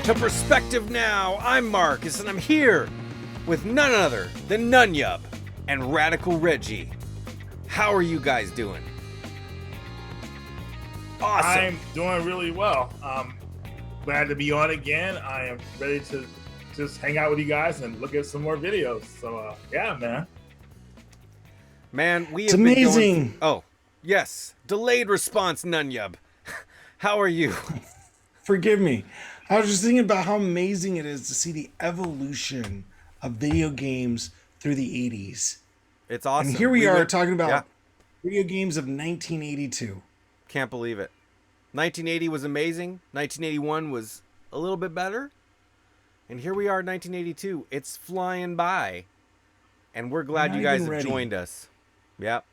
To Perspective Now, I'm Marcus, and I'm here with none other than Nunyub and Radical Reggie. How are you guys doing? Awesome. I'm doing really well. Glad to be on again. I am ready to just hang out with you guys and look at some more videos. So, yeah, man. Man, we It's have amazing. been going... Oh, yes. Delayed response, Nunyub. How are you? Forgive me. I was just thinking about how amazing it is to see the evolution of video games through the 80s. It's awesome. And here we are went, talking about yeah, video games of 1982. Can't believe it. 1980 was amazing. 1981 was a little bit better. And here we are in 1982. It's flying by. And we're glad you guys have joined us. Yep.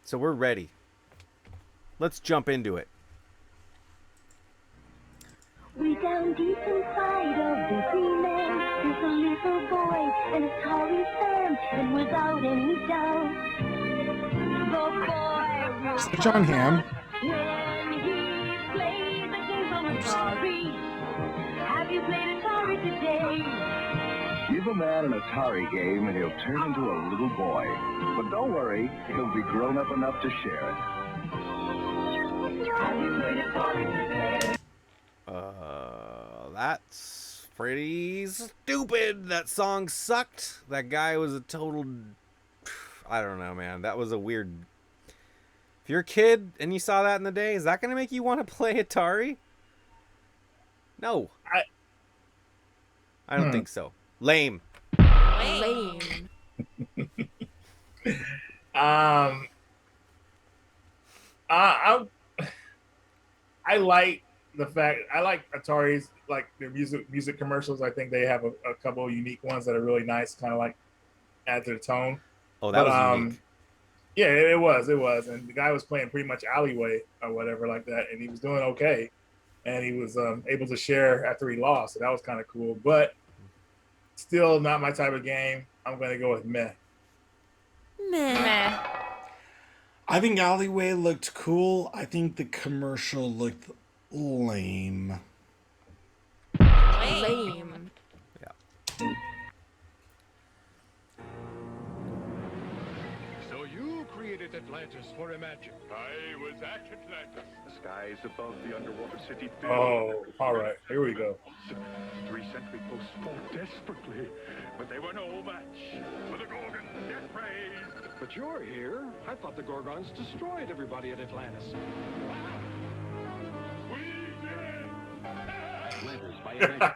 So we're ready. Let's jump into it. Way down deep inside of this man, there's a little boy, and it's Atari fan, and without any doubt, the boy will Is that John Hamm? when he plays the games on Atari. Have you played Atari today? Give a man an Atari game and he'll turn into a little boy. But don't worry, he'll be grown up enough to share it. Have you played Atari today? That's pretty stupid. That song sucked. That guy was a total... I don't know, man. That was a weird... If you're a kid and you saw that in the day, is that going to make you want to play Atari? No. I don't think so. Lame. Lame. I like the fact I like Atari's like their music commercials. I think they have a couple of unique ones that are really nice, kind of like add to the tone. Oh, that was unique. Yeah, it was, and the guy was playing pretty much Alleyway or whatever like that, and he was doing okay, and he was able to share after he lost, so that was kind of cool. But still, not my type of game. I'm gonna go with meh. Meh. I think Alleyway looked cool. I think the commercial looked lame. Lame. Yeah. So you created Atlantis for Imagine. I was at Atlantis. The skies above the underwater city. Oh, all right, here we go. 3 sentry posts fought desperately, but they were no match for the Gorgon death rays. But you're here. I thought the Gorgons destroyed everybody at Atlantis. We did. Atlantis by Imagine.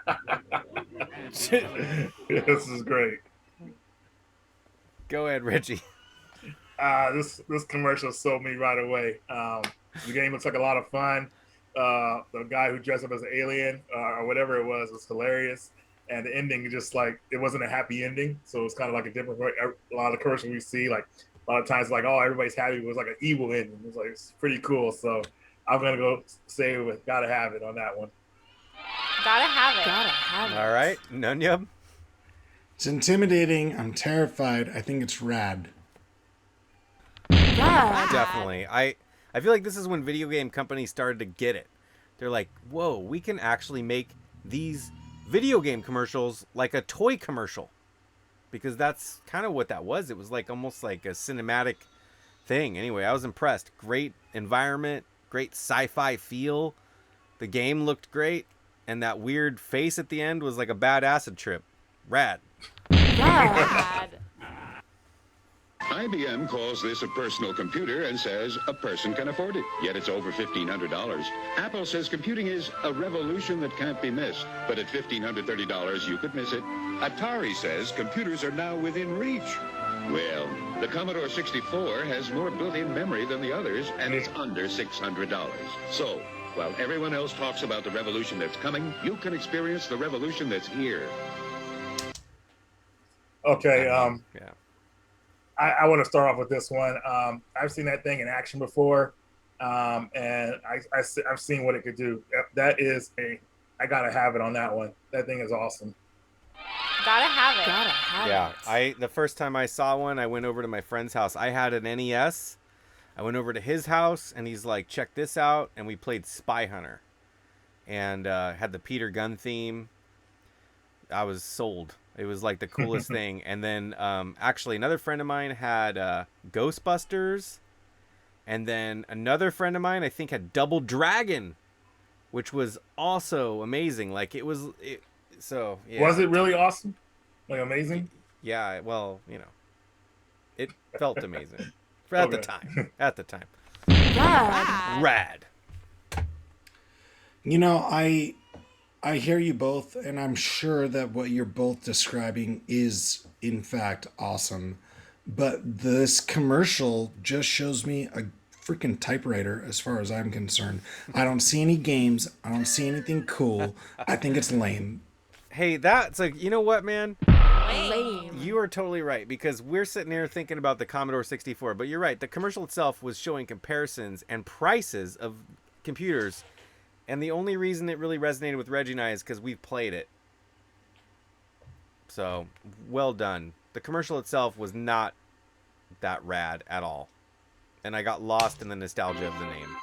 This is great. Go ahead, Reggie. This commercial sold me right away. The game looks like a lot of fun. The guy who dressed up as an alien or whatever it was hilarious. And the ending, just like, it wasn't a happy ending. So it's kind of like a different, a lot of commercials we see, like a lot of times, like, oh, everybody's happy. It was like an evil ending. It was like, it's pretty cool. So I'm going to go say with Gotta Have It on that one. Gotta have it. Gotta have it. All right. Nunyub? It's intimidating. I'm terrified. I think it's rad. Yeah. Definitely. I feel like this is when video game companies started to get it. They're like, whoa, we can actually make these video game commercials like a toy commercial. Because that's kind of what that was. It was like almost like a cinematic thing. Anyway, I was impressed. Great environment, great sci-fi feel. The game looked great. And that weird face at the end was like a bad acid trip. Rad. Rad. IBM calls this a personal computer and says a person can afford it, yet it's over $1,500. Apple says computing is a revolution that can't be missed, but at $1,530 you could miss it. Atari says computers are now within reach. Well, the Commodore 64 has more built-in memory than the others, and it's under $600. So, while everyone else talks about the revolution that's coming, you can experience the revolution that's here. Okay, Yeah. I want to start off with this one. I've seen that thing in action before, and I've seen what it could do. That is I gotta have it on that one. That thing is awesome. Gotta have it. Gotta have Yeah, it. the first time I saw one, I went over to my friend's house. I had an NES. I went over to his house, and he's like, check this out, and we played Spy Hunter. and had the Peter Gunn theme. I was sold. It was like the coolest thing. And then actually another friend of mine had Ghostbusters, and then another friend of mine I think had Double Dragon, which was also amazing. Like it was so yeah. Was it really awesome? Like amazing? Yeah, well, you know, it felt amazing at the time. At the time, rad. You know, I hear you both, and I'm sure that what you're both describing is in fact awesome. But this commercial just shows me a freaking typewriter as far as I'm concerned. I don't see any games. I don't see anything cool. I think it's lame. Hey, that's like, you know what, man? Lame. You are totally right, because we're sitting here thinking about the Commodore 64, but you're right. The commercial itself was showing comparisons and prices of computers, and the only reason it really resonated with Reggie and I is because we've played it. So, well done. The commercial itself was not that rad at all, and I got lost in the nostalgia of the name.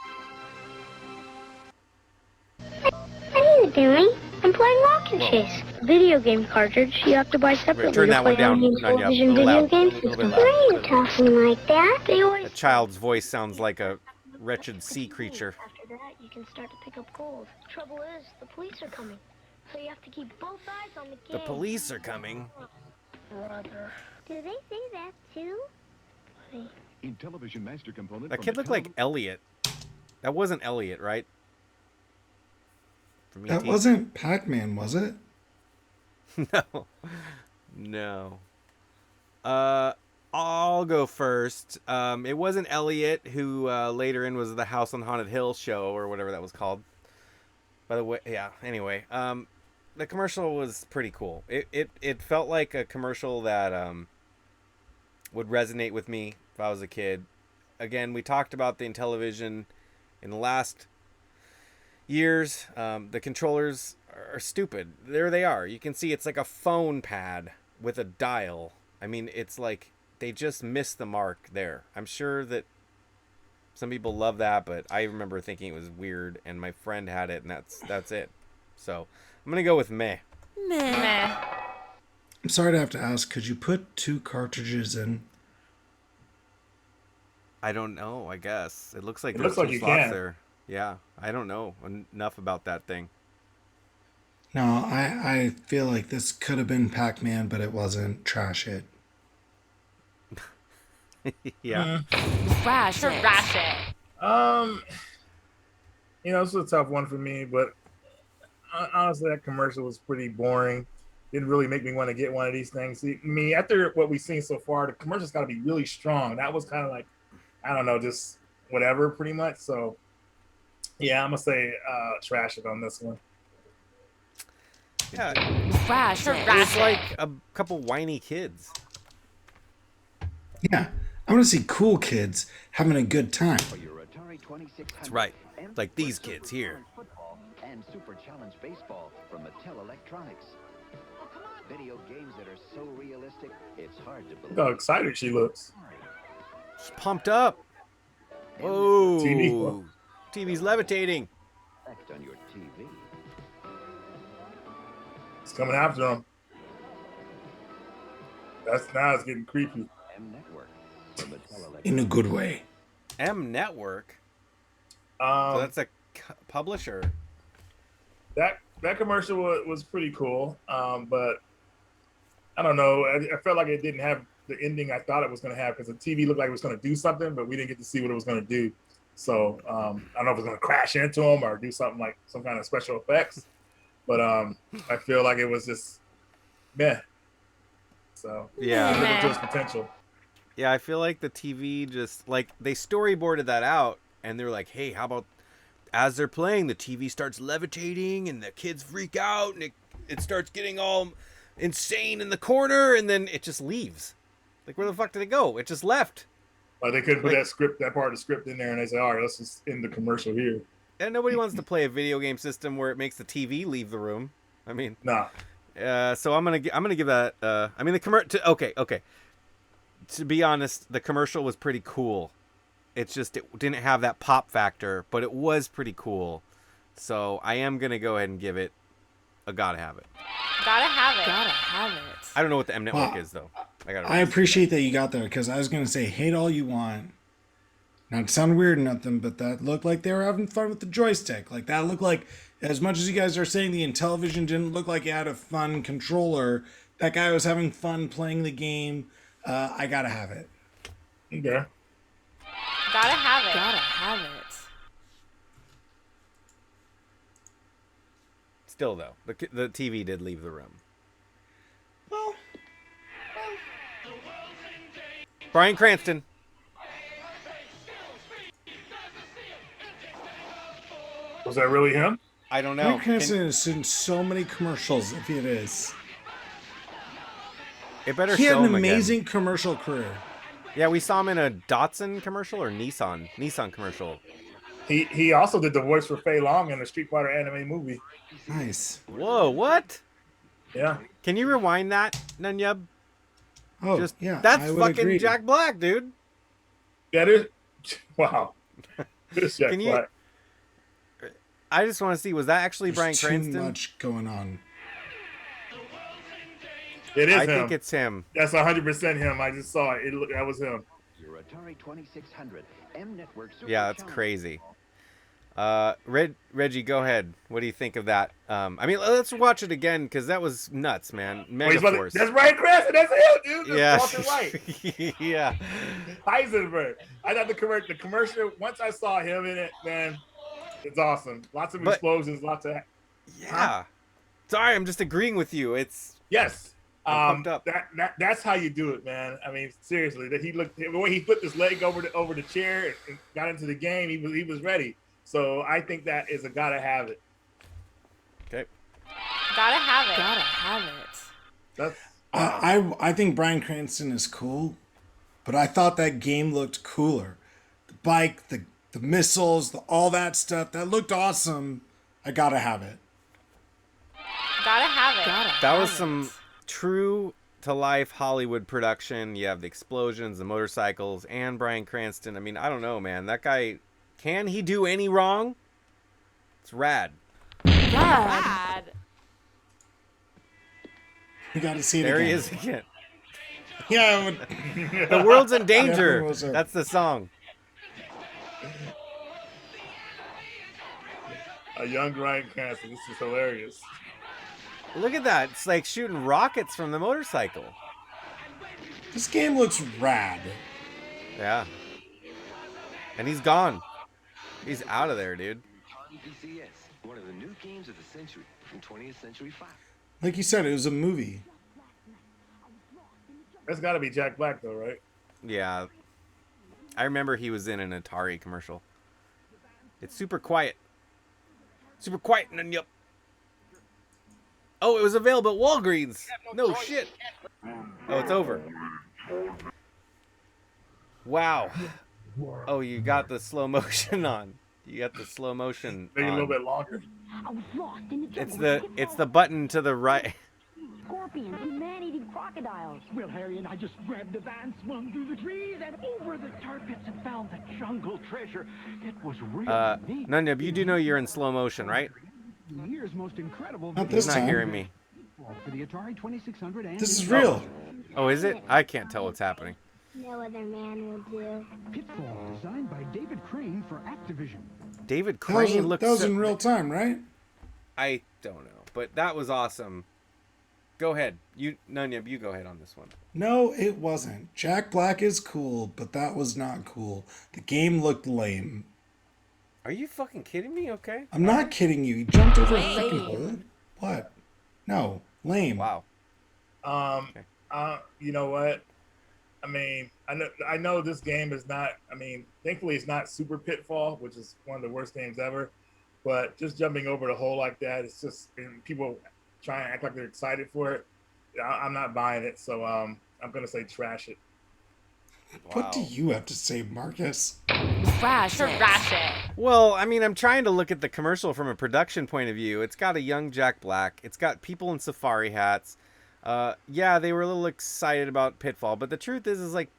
What are you doing? I'm playing Rock and Chase. Video game cartridge you have to buy separately Turn that to one play down, on Nanya. television A little video loud. game A little system. bit Why loud. are you talking like that? They always A child's voice sounds like a wretched sea creature. After that, you can start to pick up gold. Trouble is, the police are coming. So you have to keep both eyes on the The game. police are coming. Brother. Do they say that too? In television master component. That from kid the looked like Elliot. That wasn't Elliot, right? From That ET? wasn't Pac-Man, was it? No. No. I'll go first. It wasn't Elliot, who later in was the House on Haunted Hill show, or whatever that was called. By the way, yeah, anyway. The commercial was pretty cool. It felt like a commercial that would resonate with me if I was a kid. Again, we talked about the Intellivision in the last years. The controllers are stupid. There they are. You can see it's like a phone pad with a dial. I mean, it's like they just missed the mark there. I'm sure that some people love that, but I remember thinking it was weird, and my friend had it, and that's it. So I'm gonna go with meh. Meh. I'm sorry to have to ask, could you put 2 cartridges in? I don't know. I guess it looks like It there's looks like 2 you slots can. there. Yeah, I don't know enough about that thing. No, I feel like this could have been Pac-Man, but it wasn't. Trash it. Yeah. Trash it. This is a tough one for me, but honestly, that commercial was pretty boring. Didn't really make me want to get one of these things. See, I mean, after what we've seen so far, the commercial's got to be really strong. That was kind of like, I don't know, just whatever, pretty much. So, yeah, I'm gonna say trash it on this one. Yeah. Trash it. It was like a couple whiny kids. Yeah, I want to see cool kids having a good time. That's right. Like these kids here. And Super Challenge Baseball from Mattel Electronics. Video games that are so realistic, it's hard to believe. Look how excited she looks. She's pumped up. Whoa. TV. TV's levitating. Effect on your TV. It's coming after him. Now it's getting creepy. M Network from Mattel Electronics. In a good way. M Network. So that's a publisher. That commercial was pretty cool, but I don't know. I felt like it didn't have the ending I thought it was going to have, because the TV looked like it was going to do something, but we didn't get to see what it was going to do. So I don't know if it was going to crash into him or do something like some kind of special effects. But I feel like it was just meh. So Yeah. limited to its potential. Yeah, I feel like the TV just, like, they storyboarded that out, and they're like, hey, how about as they're playing, the TV starts levitating, and the kids freak out, and it starts getting all insane in the corner, and then it just leaves. Like, where the fuck did it go? It just left. Like they couldn't put that part of the script in there, and they say, all right, let's just end the commercial here. And nobody wants to play a video game system where it makes the TV leave the room. I mean, nah. So I'm gonna give that. I mean, okay. To be honest, the commercial was pretty cool. It's just it didn't have that pop factor, but it was pretty cool. So I am going to go ahead and give it a gotta have it. Gotta have it. Gotta have it. I don't know what the M Network Wow. is, though. I appreciate that you got there because I was going to say, hate all you want. Not to sound weird or nothing, but that looked like they were having fun with the joystick. Like, that looked like, as much as you guys are saying the Intellivision didn't look like it had a fun controller, that guy was having fun playing the game. I got to have it. Okay. Gotta have it. Gotta have it. Still, though, the TV did leave the room. Well, Bryan Cranston. Was that really him? I don't know. Bryan Cranston is in so many commercials, if it is. It better He had show an him again. amazing commercial career. Yeah, we saw him in a Datsun commercial or Nissan commercial. He also did the voice for Fei Long in the Street Fighter anime movie. Nice. Whoa, what? Yeah. Can you rewind that, Nunyub? Oh, Just yeah. that's I would fucking agree. Jack Black, dude. That is wow. This Jack Can you- Black. I just want to see, was that actually There's Bryan too Cranston? much going on. It is I him. think it's him. That's 100% him. I just saw it. That was him. Your Atari 2600 M Network Super Yeah, that's Challenge. crazy. Reggie, go ahead. What do you think of that? I mean, let's watch it again because that was nuts, man. Megaforce. That's Bryan Cranston. That's him, dude. That's Walter Yeah. White. Yeah. Heisenberg. I thought the commercial, once I saw him in it, man, it's awesome. Lots of explosions, lots of... Yeah. Sorry, I'm just agreeing with you. It's... Yes. I'm pumped up. That's how you do it, man. I mean, seriously, that the way he put his leg over the chair and got into the game, he was ready. So I think that is a gotta have it. Okay. Gotta have it. Gotta have it. That's I think Bryan Cranston is cool, but I thought that game looked cooler. The bike, the missiles, all that stuff, that looked awesome. I gotta have it. Gotta have it. Gotta That have was it. some true to life Hollywood production. You have the explosions, the motorcycles, and Bryan Cranston. I mean, I don't know, man. That guy, can he do any wrong? It's rad. Rad. We gotta see it There again. he is again. Yeah, The world's in danger. Yeah, sir. That's the song. a young Bryan Cranston. This is hilarious. Look at that. It's like shooting rockets from the motorcycle. this game looks rad. Yeah. And he's gone. He's out of there, dude. DCS, one of the new games of the century from 20th Century Fox. Like you said, it was a movie. That's got to be Jack Black, though, right? Yeah. I remember he was in an Atari commercial. It's super quiet. Super quiet. Yup. Oh, it was available at Walgreens. No shit. Oh, it's over. Wow. Oh, you got the slow motion on. You got the slow motion Maybe a little on. bit longer. I was lost in the It's jungle. the button to the right. Scorpions and man-eating crocodiles. Well, Harry and I just grabbed the van, swung through the trees, and over the tar pits and found the jungle treasure. It was really neat. Nunyub, you do know you're in slow motion, right? The year's most incredible Not He's this not time. hearing me. for the Atari 2600 and This is real. Oh, is it? I can't tell what's happening. No other man will do. Pitfall, designed by David Crane for Activision. David That was, Crane looks that was so... in real time, right? I don't know, but that was awesome. Go ahead. Nunyub, you go ahead on this one. No, it wasn't. Jack Black is cool, but that was not cool. The game looked lame. Are you fucking kidding me? Okay. I'm not kidding you. He jumped over a freaking hole. What? No, lame. Wow. You know what? I mean, I know this game is not. I mean, thankfully it's not Super Pitfall, which is one of the worst games ever. But just jumping over the hole like that, it's just, and people try and act like they're excited for it. I'm not buying it, so I'm gonna say trash it. What do you have to say, Marcus? Trash it. Trash it. Well, I mean, I'm trying to look at the commercial from a production point of view. It's got a young Jack Black. It's got people in safari hats. Yeah, they were a little excited about Pitfall, but the truth is like,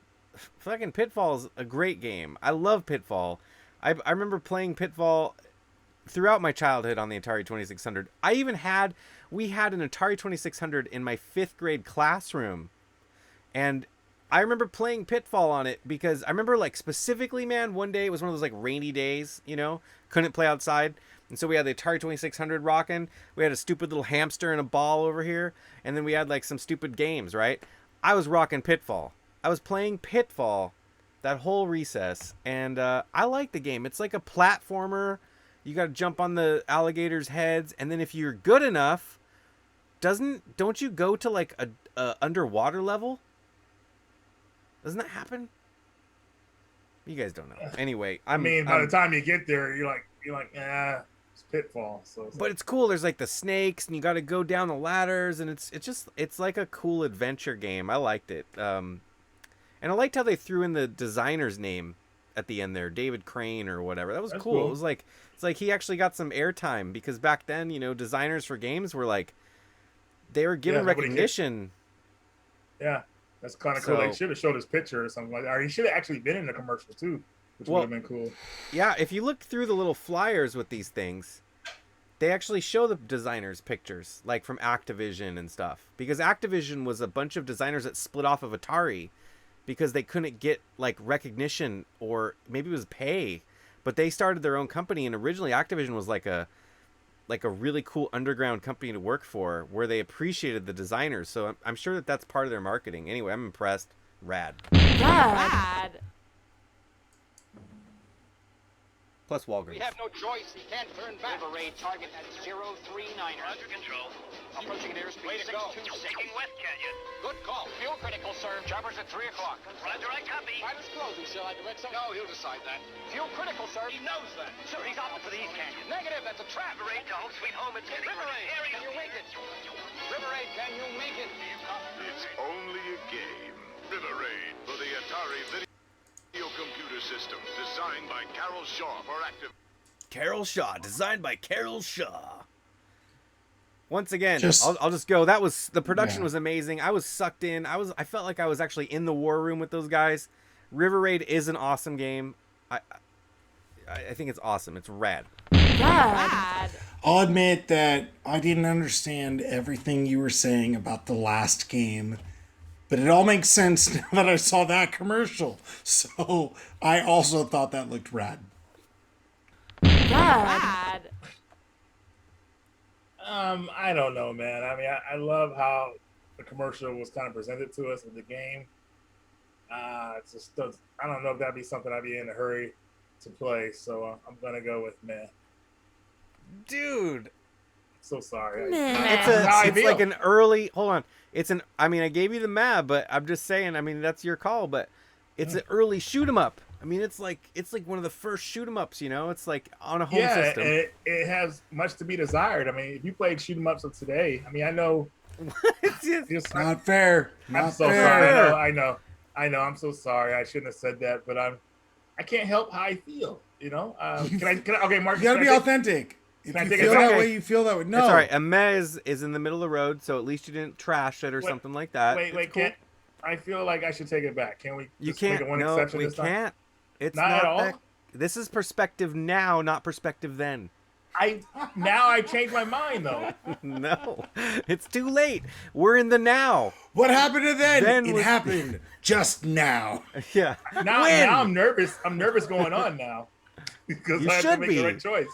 fucking Pitfall is a great game. I love Pitfall. I remember playing Pitfall throughout my childhood on the Atari 2600. We had an Atari 2600 in my 5th grade classroom. And I remember playing Pitfall on it because I remember, like, specifically, man, one day it was one of those, like, rainy days, you know, couldn't play outside. And so we had the Atari 2600 rocking. We had a stupid little hamster and a ball over here. And then we had, like, some stupid games, right? I was rocking Pitfall. I was playing Pitfall that whole recess. And I like the game. It's like a platformer. You got to jump on the alligators' heads. And then if you're good enough, don't you go to, like, a underwater level? Doesn't that happen? You guys don't know. Anyway, by the time you get there, you're like, it's Pitfall. But it's cool. There's like the snakes, and you got to go down the ladders, and it's like a cool adventure game. I liked it. And I liked how they threw in the designer's name at the end there, David Crane or whatever. That was cool. It was like he actually got some airtime because back then, you know, designers for games were like they were given recognition. Yeah. That's kind of cool. They should have showed his picture or something like that. Or he should have actually been in the commercial too, which would have been cool. Yeah, if you look through the little flyers with these things, they actually show the designers' pictures, like from Activision and stuff. Because Activision was a bunch of designers that split off of Atari because they couldn't get like recognition or maybe it was pay. But they started their own company, and originally Activision was like a really cool underground company to work for where they appreciated the designers. So I'm sure that's part of their marketing. Anyway, I'm impressed. Rad. Rad. Plus Walgreens. We have no choice. We can't turn back. River Raid target at 039. Roger, control. Approaching an airspeed 626. Taking West Canyon. Good call. Fuel critical, sir. Choppers at 3 o'clock. Roger, I copy. Pilot's closing. Shall I direct something? No, he'll decide that. Fuel critical, sir. He knows that. Sir, he's opting for the East Canyon. Negative. That's a trap. River Raid to home sweet home. It's River Raid. Can you make it? River Raid, can you make it? It's only a game. River Raid for the Atari Video Computer System, designed by Carol Shaw for Active. Carol Shaw, designed by Carol Shaw. Once again, I'll just go. The production was amazing. I was sucked in. I felt like I was actually in the war room with those guys. River Raid is an awesome game. I think it's awesome. It's rad. Rad. I'll admit that I didn't understand everything you were saying about the last game, but it all makes sense now that I saw that commercial. So I also thought that looked rad. Rad. I don't know, man. I mean, I love how the commercial was kind of presented to us in the game. I don't know if that'd be something I'd be in a hurry to play. So I'm gonna go with meh. Dude, so sorry. It's like an early. Hold on. I gave you the map, but I'm just saying. I mean, that's your call, but it's an early shoot 'em up. I mean, it's like one of the first shoot 'em ups. You know, it's like on a home system. Yeah, it has much to be desired. I mean, if you played shoot 'em ups of today, I mean, I know. It's not fair. I'm so sorry. I know. I'm so sorry. I shouldn't have said that, but I can't help how I feel. You know. Can I? Okay, Mark. You gotta be authentic. If you feel that way, you feel that way. No, it's all right. A mez is in the middle of the road, so at least you didn't trash it or something like that. Wait, cool. I feel like I should take it back. Can we? You can't. Make one no, exception we this time? can't. It's not at all. This is perspective now, not perspective then. I changed my mind though. No, it's too late. We're in the now. What happened to then? It happened just now. Yeah. Now I'm nervous. I'm nervous going on now because I have to make the right choice.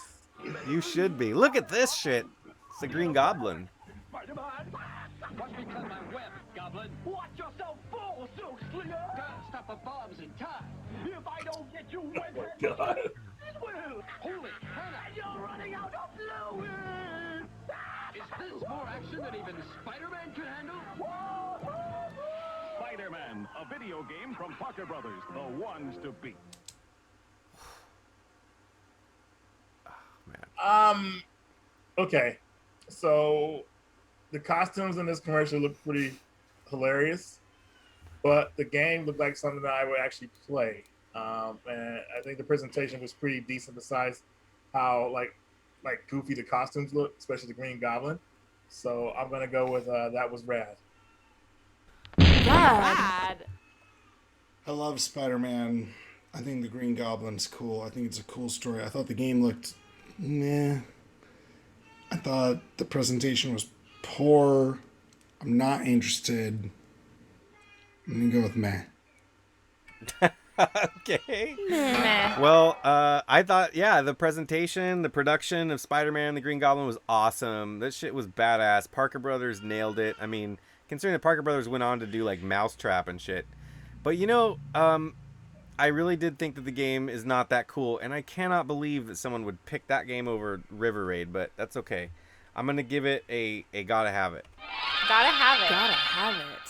You should be. Look at this shit. It's the Green Goblin. Spider-Man! Watch me cut my web, Goblin. Watch yourself fall, Silk Slinger! Gotta stop the bombs in time. If I don't get you wet, God. Holy Hannah, you're running out of fluid! Is this more action than even Spider-Man can handle? Spider-Man, a video game from Parker Brothers, the ones to beat. Okay, so the costumes in this commercial look pretty hilarious, but the game looked like something that I would actually play. And I think the presentation was pretty decent besides how like goofy the costumes look, especially the Green Goblin. So I'm gonna go with that was rad. Rad. I love Spider-Man. I think the Green Goblin's cool. I think it's a cool story. I thought the game looked Meh. I thought the presentation was poor. I'm not interested. I'm gonna go with meh. Okay. Meh. Well, I thought, yeah, the presentation, the production of Spider-Man and the Green Goblin was awesome. This shit was badass. Parker Brothers nailed it. I mean, considering that Parker Brothers went on to do like Mousetrap and shit. But you know, I really did think that the game is not that cool, and I cannot believe that someone would pick that game over River Raid, but that's okay. I'm gonna give it a gotta have it. Gotta have it. Gotta have it.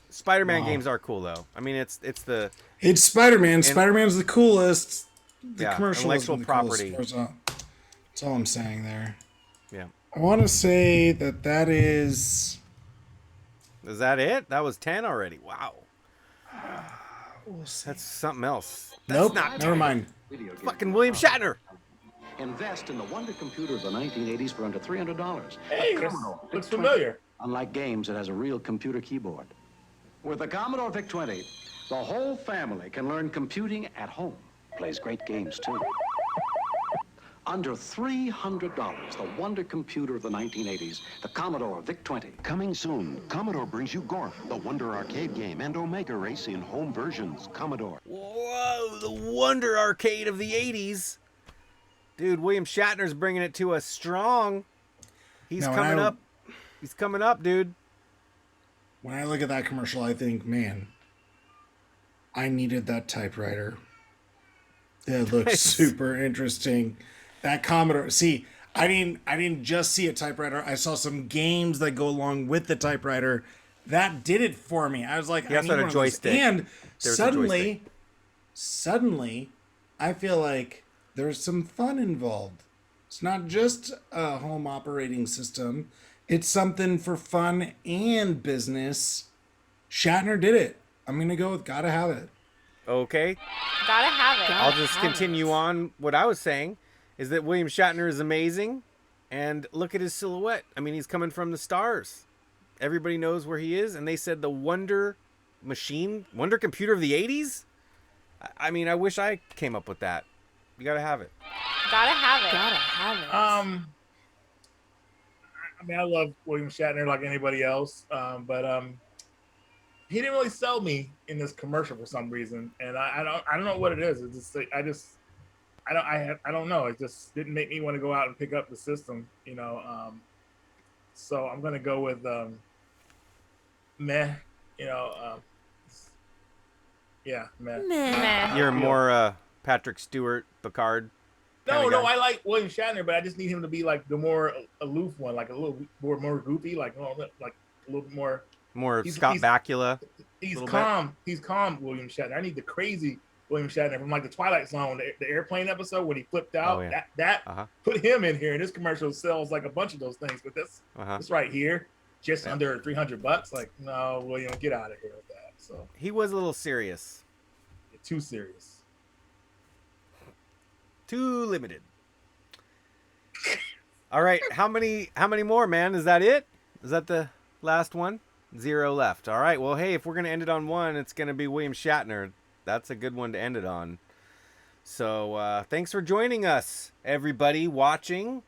Spider-Man Wow. games are cool though. I mean, it's the It's Spider-Man. Spider-Man's the coolest. The Yeah, commercial intellectual isn't the coolest. property. That's all I'm saying there. yeah. I want to say that is. Is that it? That was 10 already. Wow. We'll see. That's something else. That's Nope. not Never mind. fucking William Shatner. Invest in the wonder computer of the 1980s for under $300. Hey, this looks familiar. Unlike games, it has a real computer keyboard. With the Commodore VIC-20, the whole family can learn computing at home. Plays great games, too. Under $300, the wonder computer of the 1980s, the Commodore VIC-20. Coming soon, Commodore brings you Gorf, the Wonder arcade game, and Omega Race in home versions. Commodore. Whoa, the Wonder Arcade of the 80s. Dude, William Shatner's bringing it to us strong. He's Now, coming up. He's coming up, dude. When I look at that commercial, I think, man, I needed that typewriter. It looks super interesting. That Commodore. See, I didn't just see a typewriter. I saw some games that go along with the typewriter. That did it for me. I was like, He I also need had a one of those. joystick. And There's a suddenly, I feel like there's some fun involved. It's not just a home operating system. It's something for fun and business. Shatner did it. I'm going to go with gotta have it. Okay. Gotta have it. I'll just continue on what I was saying, is that William Shatner is amazing, and look at his silhouette. I mean, he's coming from the stars. Everybody knows where he is, and they said the Wonder Machine, Wonder Computer of the 80s? I mean, I wish I came up with that. You gotta have it. Gotta have it. Gotta have it. I mean, I love William Shatner like anybody else, but he didn't really sell me in this commercial for some reason, and I don't know what it is. It's just I don't know. It just didn't make me want to go out and pick up the system, you know. So I'm gonna go with meh. You know, yeah, meh. Meh. You're more Patrick Stewart, Picard. No, I like William Shatner, but I just need him to be like the more aloof one, like a little more goofy, like a little bit more. More Scott Bakula. He's calm. He's calm, William Shatner. I need the crazy William Shatner from like the Twilight Zone, the airplane episode when he flipped out. Oh, yeah. That put him in here, and this commercial sells like a bunch of those things. But this right here, just under $300. Like, no, William, get out of here with that. So he was a little serious. Too serious. Too limited. All right, how many more, man? Is that it? Is that the last one? 0 left. All right, well, hey, if we're going to end it on one, it's going to be William Shatner. That's a good one to end it on. So thanks for joining us, everybody watching.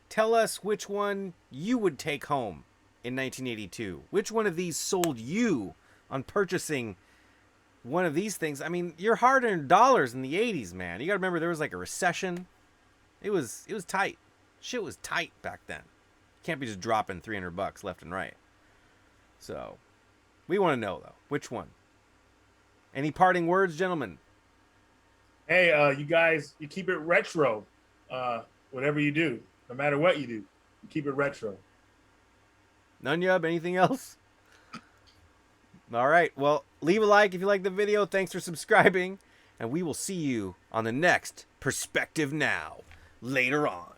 Tell us which one you would take home in 1982. Which one of these sold you on purchasing one of these things? I mean, your hard-earned dollars in the 80s, man. You got to remember there was like a recession. It was tight. Shit was tight back then. Can't be just dropping $300 left and right. So, we want to know, though, which one? Any parting words, gentlemen? Hey, you guys, you keep it retro. Whatever you do, no matter what you do, you keep it retro. Nunyub, anything else? All right, well, leave a like if you like the video. Thanks for subscribing, and we will see you on the next Perspective Now later on.